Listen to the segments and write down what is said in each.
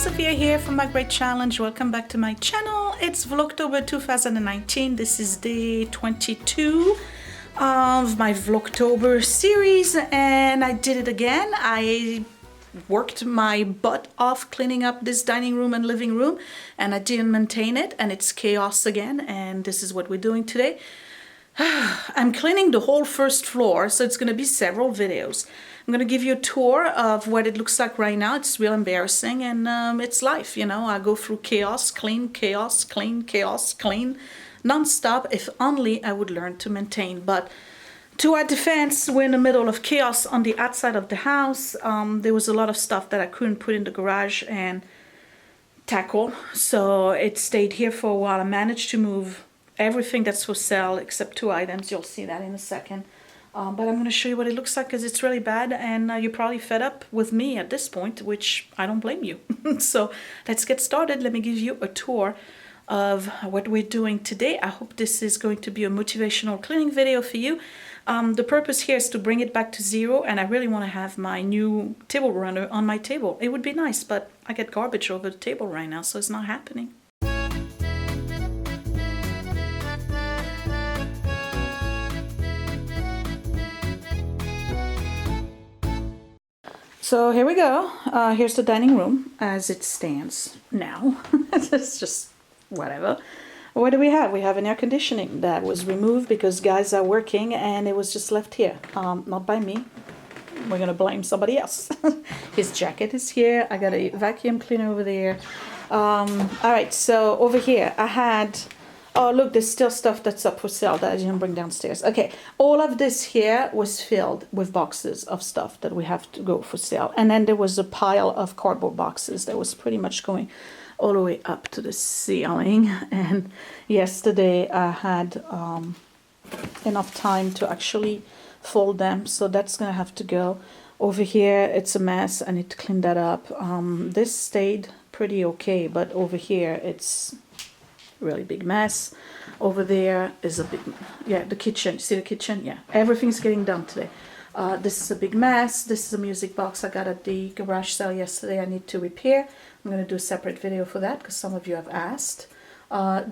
Sophia here from My Great Challenge. Welcome back to my channel. It's Vlogtober 2019. This is day 22 of my Vlogtober series, and I did it again. I worked my butt off cleaning up this dining room and living room, and I didn't maintain it, and it's chaos again, and this is what we're doing today. I'm cleaning the whole first floor, so it's going to be several videos. I'm going to give you a tour of what it looks like right now. It's real embarrassing, and it's life, you know. I go through chaos, clean, chaos, clean, chaos, clean, non-stop. If only I would learn to maintain. But to our defense, we're in the middle of chaos on the outside of the house. There was a lot of stuff that I couldn't put in the garage and tackle, so it stayed here for a while. I managed to move everything that's for sale except 2 items. You'll see that in a second. But I'm going to show you what it looks like because it's really bad, and you're probably fed up with me at this point, which I don't blame you. So let's get started. Let me give you a tour of what we're doing today. I hope this is going to be a motivational cleaning video for you. The purpose here is to bring it back to zero, and I really want to have my new table runner on my table. It would be nice, but I get garbage over the table right now, so it's not happening. So here we go. Here's the dining room as it stands now. It's just whatever. What do we have? We have an air conditioning that was removed because guys are working and it was just left here. Not by me. We're going to blame somebody else. His jacket is here. I got a vacuum cleaner over there. All right, so over here I had... Oh, look, there's still stuff that's up for sale that I didn't bring downstairs. Okay, all of this here was filled with boxes of stuff that we have to go for sale. And then there was a pile of cardboard boxes that was pretty much going all the way up to the ceiling. And yesterday I had enough time to actually fold them, so that's going to have to go. Over here, it's a mess. I need to clean that up. This stayed pretty okay, but over here, it's... really big mess. Over there is a big, yeah, the kitchen. See the kitchen? Yeah, everything's getting done today. This is a big mess. This is a music box I got at the garage sale yesterday. I need to repair. I'm going to do a separate video for that because some of you have asked.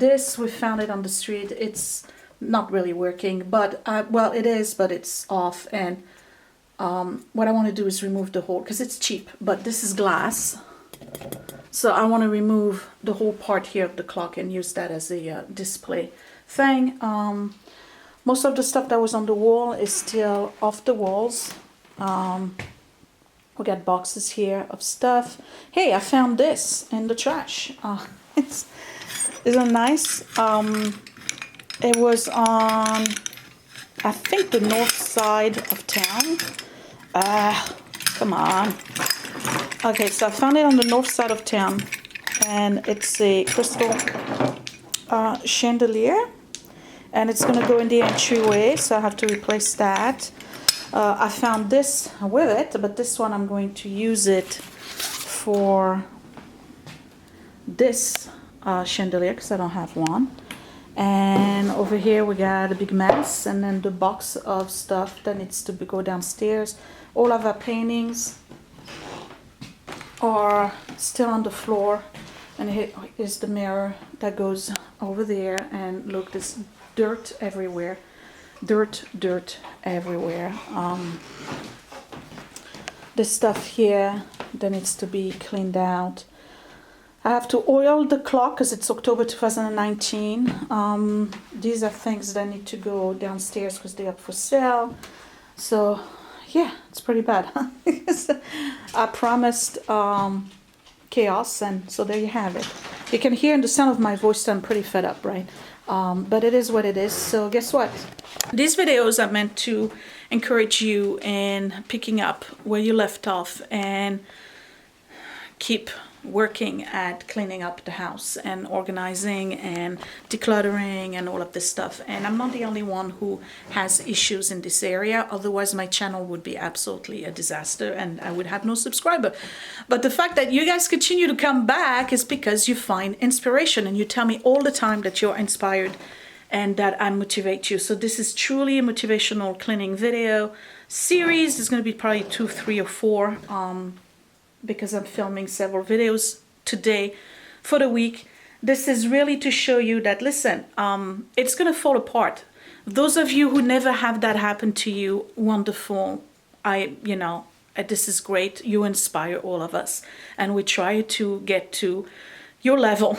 This, we found it on the street. It's not really working, but well, it is, but it's off. And what I want to do is remove the whole, because it's cheap, but this is glass. So I want to remove the whole part here of the clock and use that as a display thing. Most of the stuff that was on the wall is still off the walls. We got boxes here of stuff. Hey, I found this in the trash. Isn't it nice? It was on, I think, the north side of town. Come on. Okay, so I found it on the north side of town, and it's a crystal chandelier, and it's going to go in the entryway, so I have to replace that. I found this with it, but this one I'm going to use it for this chandelier because I don't have one. And over here we got a big mess, and then the box of stuff that needs to go downstairs. All of our paintings are still on the floor, and here is the mirror that goes over there, and look, there's dirt everywhere. Dirt everywhere. This stuff here that needs to be cleaned out. I have to oil the clock because it's October 2019. These are things that need to go downstairs because they're up for sale. So yeah, it's pretty bad. I promised chaos, and so there you have it. You can hear in the sound of my voice that I'm pretty fed up, right? But it is what it is. So guess what? These videos are meant to encourage you in picking up where you left off and keep working at cleaning up the house and organizing and decluttering and all of this stuff. And I'm not the only one who has issues in this area, otherwise my channel would be absolutely a disaster and I would have no subscriber. But the fact that you guys continue to come back is because you find inspiration, and you tell me all the time that you're inspired and that I motivate you. So this is truly a motivational cleaning video series. There's going to be probably 2, 3, or 4 because I'm filming several videos today for the week. This is really to show you that, listen, it's going to fall apart. Those of you who never have that happen to you, wonderful. This is great. You inspire all of us. And we try to get to your level.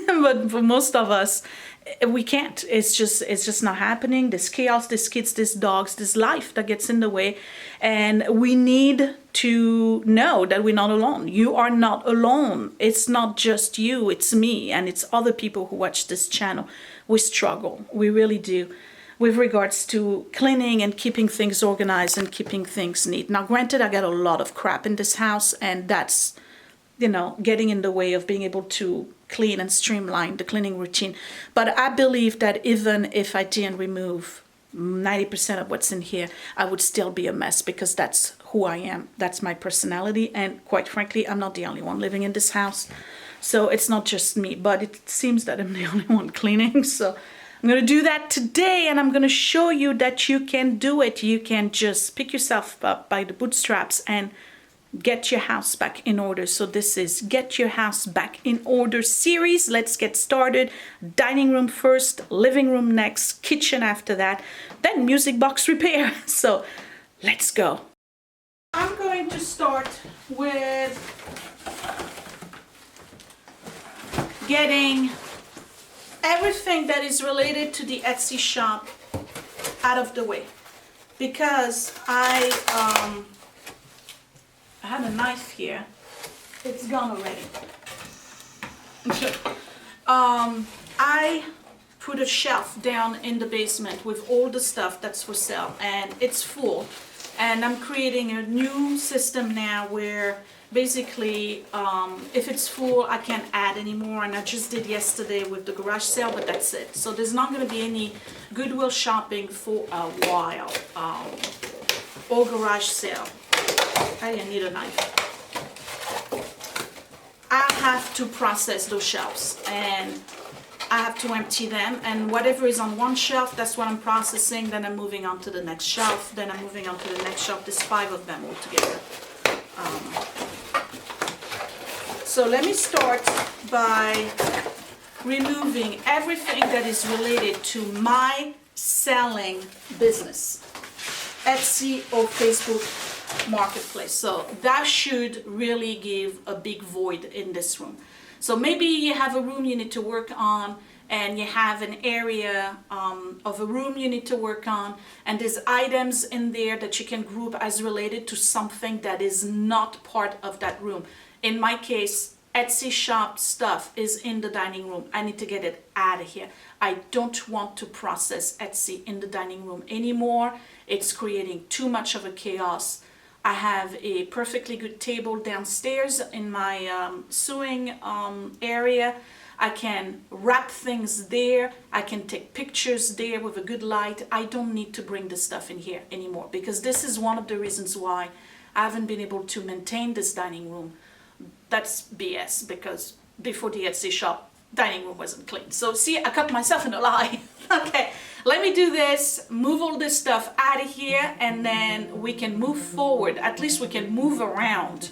But for most of us, we can't. It's just not happening. This chaos, this kids, this dogs, this life that gets in the way. And we need to know that we're not alone. You are not alone. It's not just you, it's me, and it's other people who watch this channel. We struggle. We really do, with regards to cleaning and keeping things organized and keeping things neat. Now, granted, I got a lot of crap in this house, and that's, getting in the way of being able to clean and streamline the cleaning routine. But I believe that even if I didn't remove 90% of what's in here, I would still be a mess, because that's who I am. That's my personality. And quite frankly, I'm not the only one living in this house. So it's not just me, but it seems that I'm the only one cleaning. So I'm going to do that today, and I'm going to show you that you can do it. You can just pick yourself up by the bootstraps and get your house back in order. So this is Get Your House Back in Order series. Let's get started. Dining room first, living room next, kitchen after that, then music box repair. So let's go. I'm going to start with getting everything that is related to the Etsy shop out of the way, because I had a knife here. It's gone already. I put a shelf down in the basement with all the stuff that's for sale, and it's full. And I'm creating a new system now where basically if it's full, I can't add anymore. And I just did yesterday with the garage sale, but that's it. So there's not going to be any Goodwill shopping for a while, or garage sale. I didn't need a knife. I have to process those shelves, and I have to empty them, and whatever is on one shelf, that's what I'm processing. Then I'm moving on to the next shelf, then I'm moving on to the next shelf. There's 5 of them altogether. So let me start by removing everything that is related to my selling business, Etsy or Facebook Marketplace. So that should really give a big void in this room. So maybe you have a room you need to work on, and you have an area of a room you need to work on, and there's items in there that you can group as related to something that is not part of that room. In my case, Etsy shop stuff is in the dining room. I need to get it out of here. I don't want to process Etsy in the dining room anymore. It's creating too much of a chaos. I have a perfectly good table downstairs in my sewing area. I can wrap things there. I can take pictures there with a good light. I don't need to bring this stuff in here anymore, because this is one of the reasons why I haven't been able to maintain this dining room. That's BS, because before the Etsy shop, dining room wasn't clean. So see, I cut myself in a lie. Okay, let me do this, move all this stuff out of here, and then we can move forward. At least we can move around.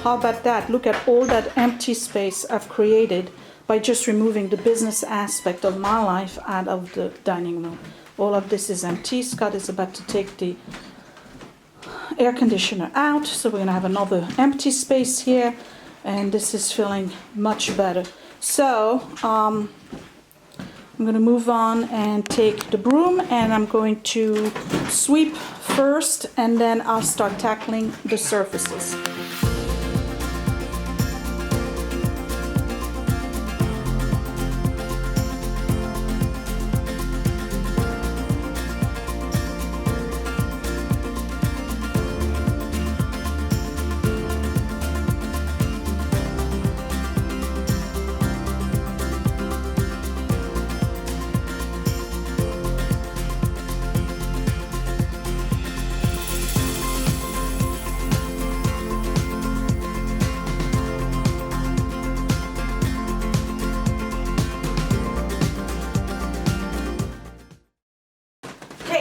How about that? Look at all that empty space I've created by just removing the business aspect of my life out of the dining room. All of this is empty. Scott is about to take the air conditioner out, so we're gonna have another empty space here, and this is feeling much better. So I'm gonna move on and take the broom, and I'm going to sweep first, and then I'll start tackling the surfaces.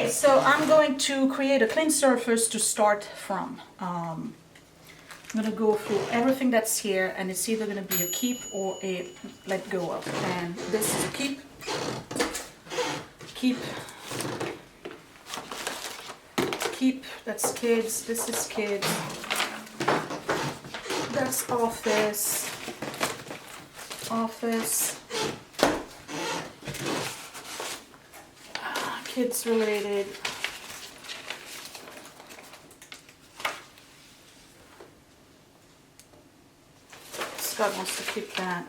So I'm going to create a clean surface to start from. I'm going to go through everything that's here, and it's either going to be a keep or a let go of. And this is a keep, keep, keep, that's kids, this is kids, that's office, office, kids related, Scott wants to keep that.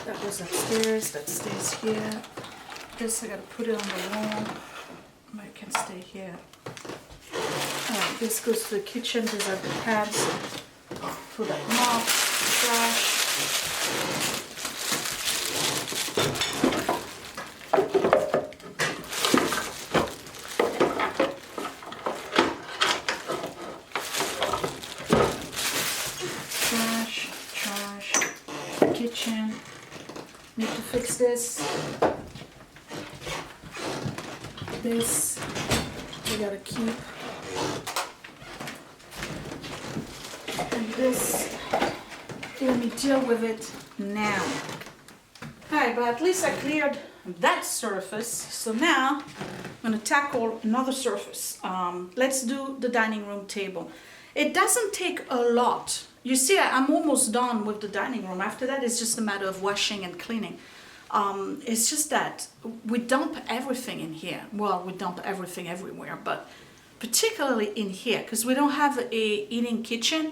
That goes upstairs, that stays here. This I gotta put it on the wall. It can stay here. Alright, this goes to the kitchen. These are the pads for that mop, trash. Kitchen. Need to fix this. This we gotta keep. And this, let me deal with it now. Alright, but at least I cleared that surface. So now I'm gonna tackle another surface. Let's do the dining room table. It doesn't take a lot. You see, I'm almost done with the dining room. After that, it's just a matter of washing and cleaning. It's just that we dump everything in here. Well, we dump everything everywhere, but particularly in here, because we don't have a eating kitchen.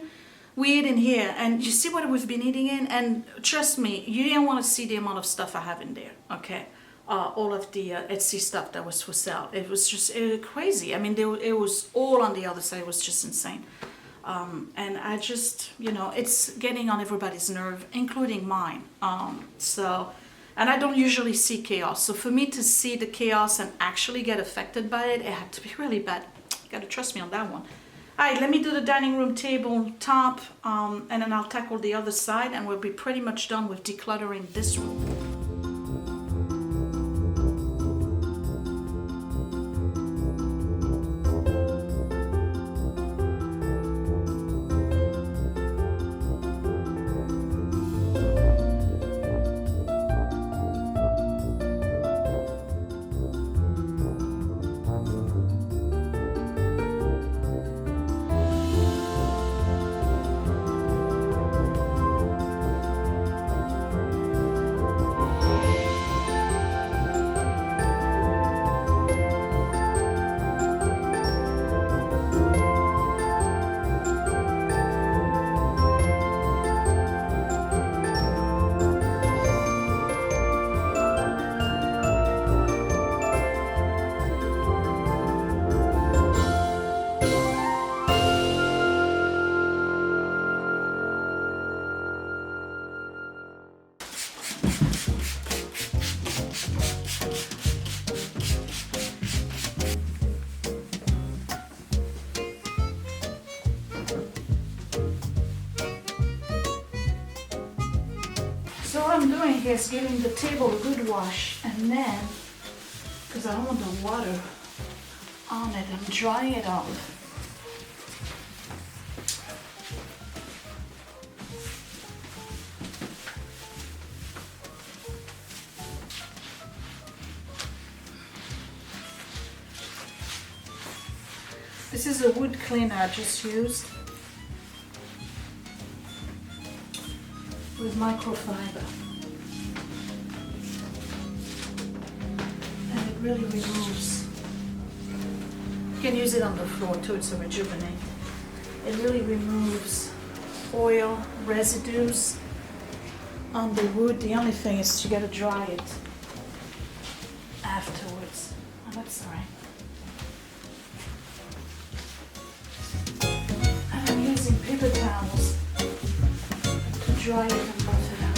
We eat in here, and you see what we've been eating in, and trust me, you didn't want to see the amount of stuff I have in there, okay? All of the Etsy stuff that was for sale. It was just crazy. I mean, it was all on the other side. It was just insane. And I just, you know, it's getting on everybody's nerve, including mine. And I don't usually see chaos. So for me to see the chaos and actually get affected by it, it had to be really bad. You gotta trust me on that one. All right, let me do the dining room table top, and then I'll tackle the other side, and we'll be pretty much done with decluttering this room. So what I'm doing here is giving the table a good wash, and then, because I don't want the water on it, I'm drying it off. This is a wood cleaner I just used with microfiber. And it really removes. You can use it on the floor too, it's a rejuvenate. It really removes oil residues on the wood. The only thing is you gotta dry it afterwards. Oh, that's all right. And I'm using paper towels to dry it and buff it out.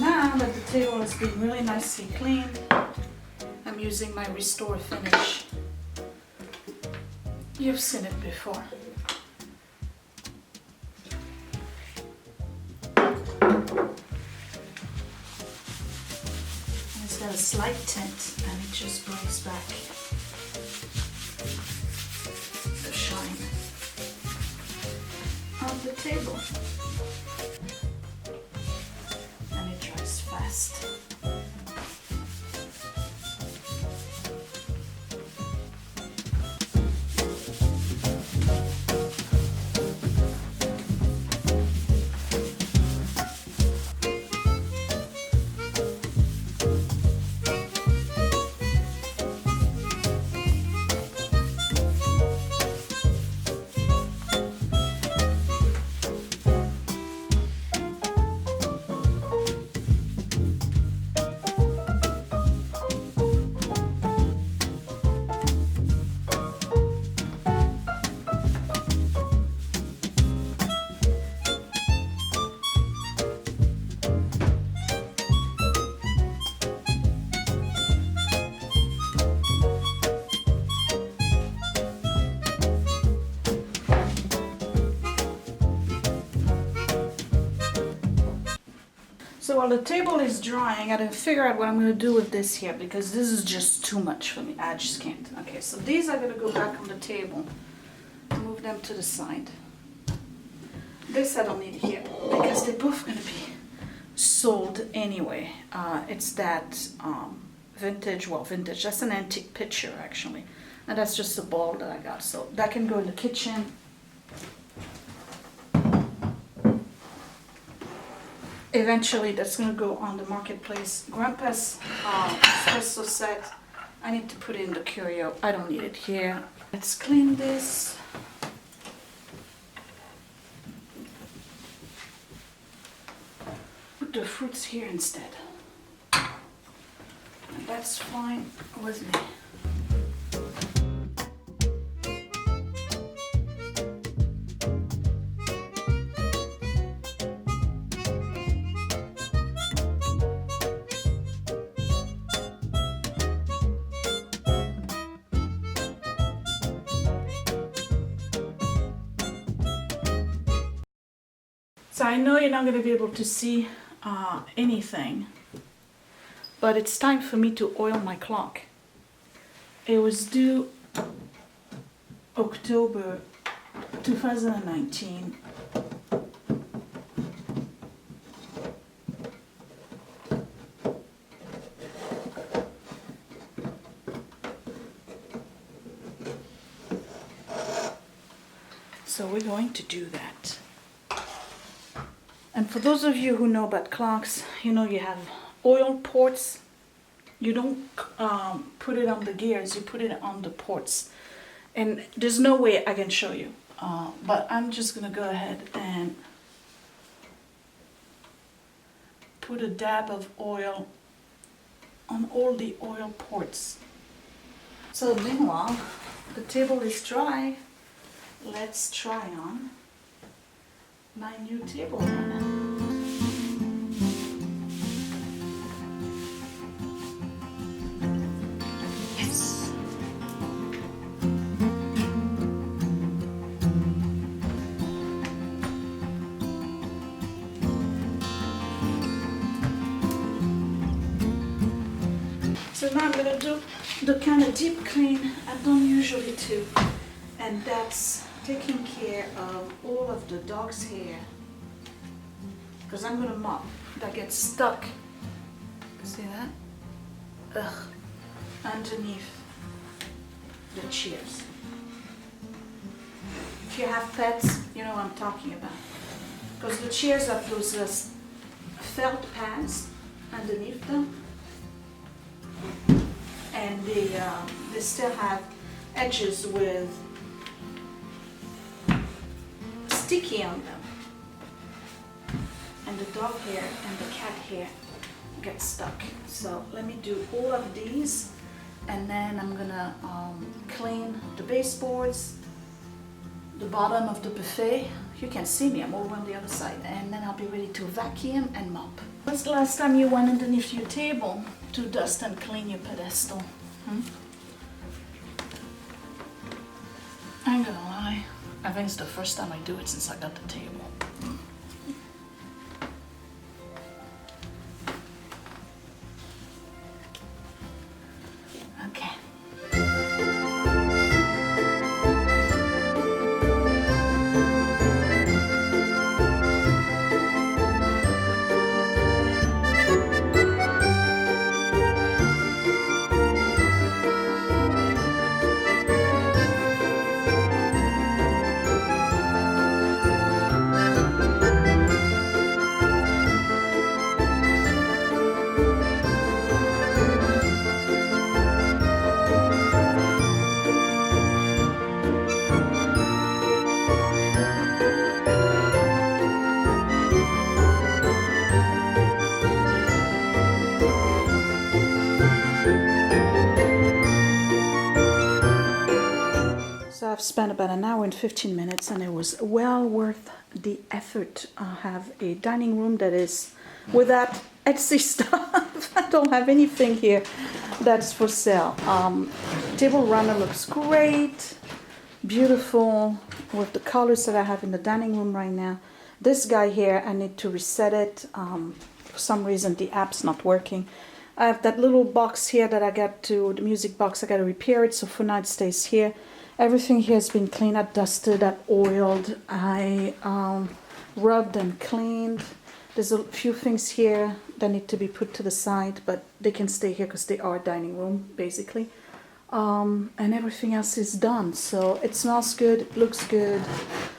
Now that the table has been really nicely cleaned, I'm using my Restore Finish. You've seen it before. It's got a slight tint and it just brings back the shine on the table. And it dries fast. So while the table is drying, I gotta figure out what I'm gonna do with this here because this is just too much for me. I just can't. Okay, so these are gonna go back on the table. Move them to the side. This I don't need here because they're both gonna be sold anyway. It's that vintage, that's an antique picture actually. And that's just a ball that I got. So that can go in the kitchen. Eventually that's gonna go on the marketplace. Grandpa's espresso set, I need to put it in the curio. I don't need it here. Let's clean this. Put the fruits here instead. And that's fine with me. So I know you're not going to be able to see anything, but it's time for me to oil my clock. It was due October 2019. So we're going to do that. And for those of you who know about clocks, you know you have oil ports. You don't put it on the gears, you put it on the ports. And there's no way I can show you, but I'm just gonna go ahead and put a dab of oil on all the oil ports. So meanwhile, the table is dry. Let's try on my new table runner. Yes. So now I'm gonna do the kind of deep clean I don't usually do, and that's taking care of all of the dog's hair, because I'm gonna mop that gets stuck See that? Ugh. Underneath the chairs. If you have pets, you know what I'm talking about. Because the chairs have those felt pads underneath them. And they still have edges with sticky on them. And the dog hair and the cat hair get stuck. So let me do all of these, and then I'm gonna clean the baseboards, the bottom of the buffet. You can see me, I'm over on the other side, and then I'll be ready to vacuum and mop. When's the last time you went underneath your table to dust and clean your pedestal? I ain't gonna lie, I think it's the first time I do it since I got the table. Okay. So I've spent about an hour and 15 minutes, and it was well worth the effort. I have a dining room that is without Esty stuff. I don't have anything here that's for sale. Table runner looks great, beautiful with the colors that I have in the dining room right now. This guy here, I need to reset it. For some reason the app's not working. I have that little box here that I got to, the music box, I got to repair it, so for now it stays here. Everything here has been cleaned, I dusted, I oiled, I rubbed and cleaned. There's a few things here that need to be put to the side, but they can stay here because they are dining room, basically. And everything else is done, so it smells good, it looks good.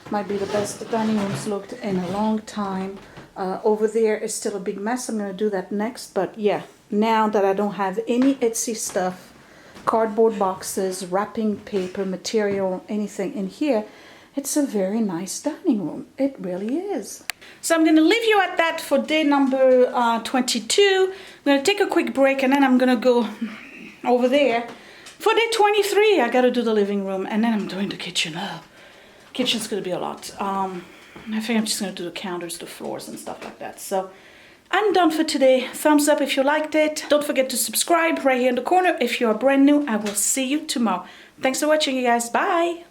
Might be the best the dining room's looked in a long time. Over there is still a big mess. I'm going to do that next, but yeah, now that I don't have any Etsy stuff, cardboard boxes, wrapping paper, material, anything in here, it's a very nice dining room. It really is. So I'm going to leave you at that for day number 22. I'm going to take a quick break, and then I'm going to go over there. For day 23, I got to do the living room, and then I'm doing the kitchen. Kitchen's going to be a lot. I think I'm just going to do the counters, the floors, and stuff like that. So I'm done for today. Thumbs up if you liked it. Don't forget to subscribe right here in the corner if you are brand new. I will see you tomorrow. Thanks for watching, you guys. Bye.